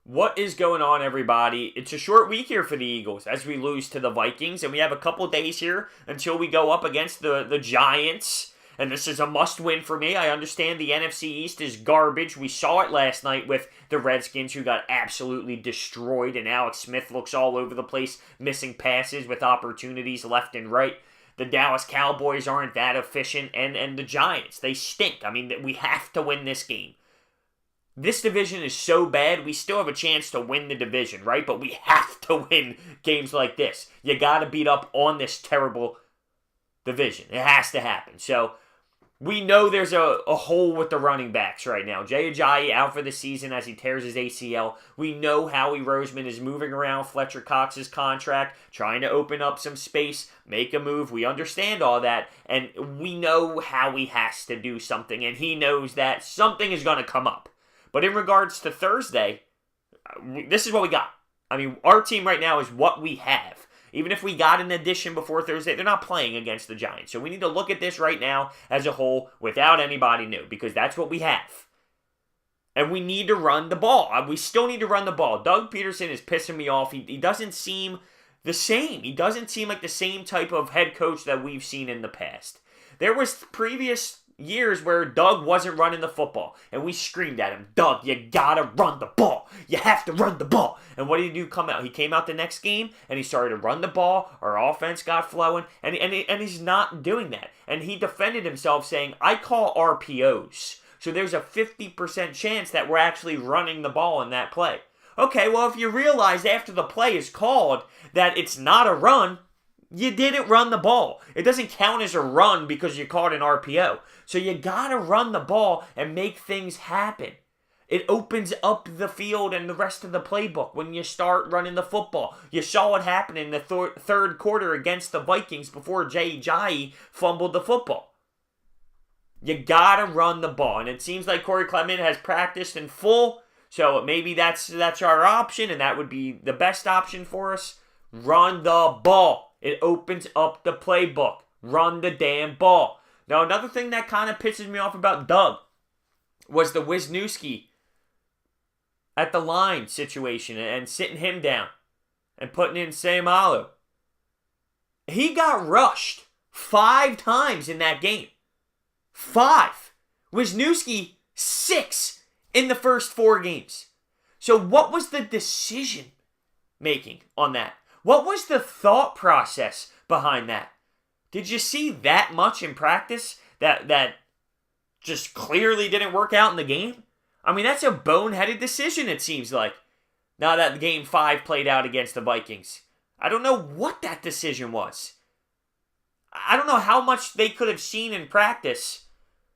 What is going on, everybody? It's a short week here for the Eagles as we lose to the Vikings, and we have a couple days here until we go up against the Giants. And this is a must-win for me. I understand the NFC East is garbage. We saw it last night with the Redskins, who got absolutely destroyed, and Alex Smith looks all over the place, missing passes with opportunities left and right. The Dallas Cowboys aren't that efficient, and the Giants, they stink. I mean, we have to win this game. This division is so bad, we still have a chance to win the division, right? But we have to win games like this. You got to beat up on this terrible division. It has to happen. So we know there's a hole with the running backs right now. Jay Ajayi out for the season as he tears his ACL. We know Howie Roseman is moving around Fletcher Cox's contract, trying to open up some space, make a move. We understand all that, and we know Howie has to do something, and he knows that something is going to come up. But in regards to Thursday, this is what we got. I mean, our team right now is what we have. Even if we got an addition before Thursday, they're not playing against the Giants. So we need to look at this right now as a whole without anybody new, because that's what we have. And we need to run the ball. We still need to run the ball. Doug Peterson is pissing me off. He doesn't seem the same. He doesn't seem like the same type of head coach that we've seen in the past. There was previous years where Doug wasn't running the football, and we screamed at him, Doug, you gotta run the ball. You have to run the ball. And what did he do come out? He came out the next game, and he started to run the ball. Our offense got flowing, and he's not doing that. And he defended himself saying, I call RPOs. So there's a 50% chance that we're actually running the ball in that play. Okay, well, if you realize after the play is called that it's not a run, you didn't run the ball. It doesn't count as a run because you caught an RPO. So you gotta run the ball and make things happen. It opens up the field and the rest of the playbook when you start running the football. You saw what happened in the third quarter against the Vikings before Jay Ajayi fumbled the football. You gotta run the ball. And it seems like Corey Clement has practiced in full. So maybe that's our option, and that would be the best option for us. Run the ball. It opens up the playbook. Run the damn ball. Now, another thing that kind of pisses me off about Doug was the Wisniewski at the line situation and sitting him down and putting in Seumalo. He got rushed 5 times in that game. 5. Wisniewski, 6 in the first 4 games. So what was the decision making on that? What was the thought process behind that? Did you see that much in practice that just clearly didn't work out in the game? I mean, that's a boneheaded decision, it seems like. Now that game 5 played out against the Vikings. I don't know what that decision was. I don't know how much they could have seen in practice,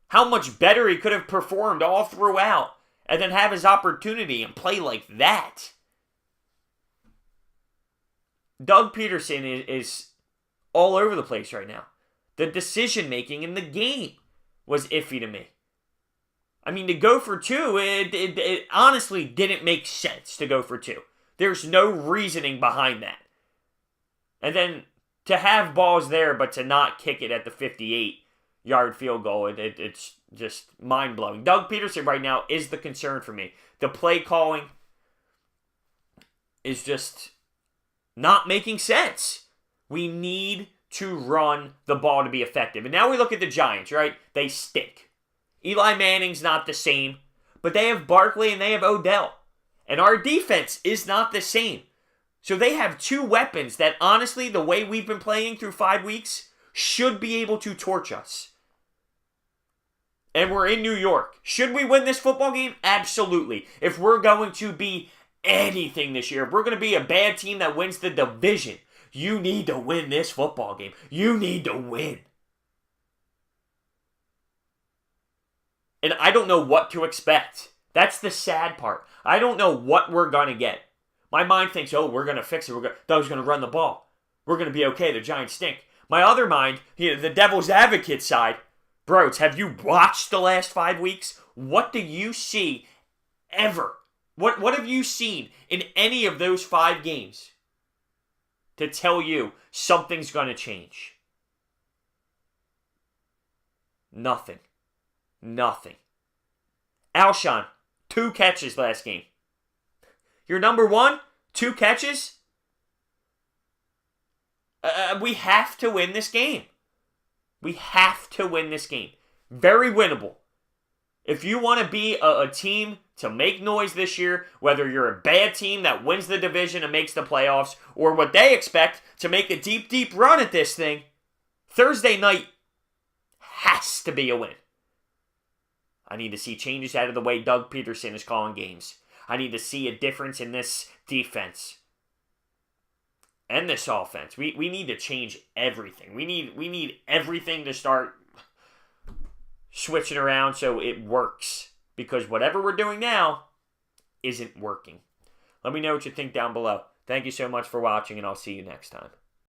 how much better he could have performed all throughout, and then have his opportunity and play like that. Doug Peterson is all over the place right now. The decision-making in the game was iffy to me. I mean, to go for 2, it honestly didn't make sense to go for 2. There's no reasoning behind that. And then to have balls there, but to not kick it at the 58-yard field goal, it's just mind-blowing. Doug Peterson right now is the concern for me. The play calling is just not making sense. We need to run the ball to be effective. And now we look at the Giants, right? They stink. Eli Manning's not the same, but they have Barkley and they have Odell. And our defense is not the same. So they have 2 weapons that, honestly, the way we've been playing through 5 weeks, should be able to torch us. And we're in New York. Should we win this football game? Absolutely. If we're going to be anything this year, if we're going to be a bad team that wins the division, you need to win this football game. You need to win. And I don't know what to expect. That's the sad part. I don't know what we're going to get. My mind thinks, oh, we're going to fix it. Doug's going to run the ball. We're going to be okay. The Giants stink. My other mind, the devil's advocate side, bros, have you watched the last 5 weeks? What do you see ever? What have you seen in any of those 5 games to tell you something's going to change? Nothing. Alshon, 2 catches last game. You're number one, 2 catches. We have to win this game. We have to win this game. Very winnable. If you want to be a team to make noise this year, whether you're a bad team that wins the division and makes the playoffs, or what they expect to make a deep, deep run at this thing, Thursday night has to be a win. I need to see changes out of the way Doug Peterson is calling games. I need to see a difference in this defense and this offense. We need to change everything. We need everything to start switching around so it works. Because whatever we're doing now isn't working. Let me know what you think down below. Thank you so much for watching, and I'll see you next time.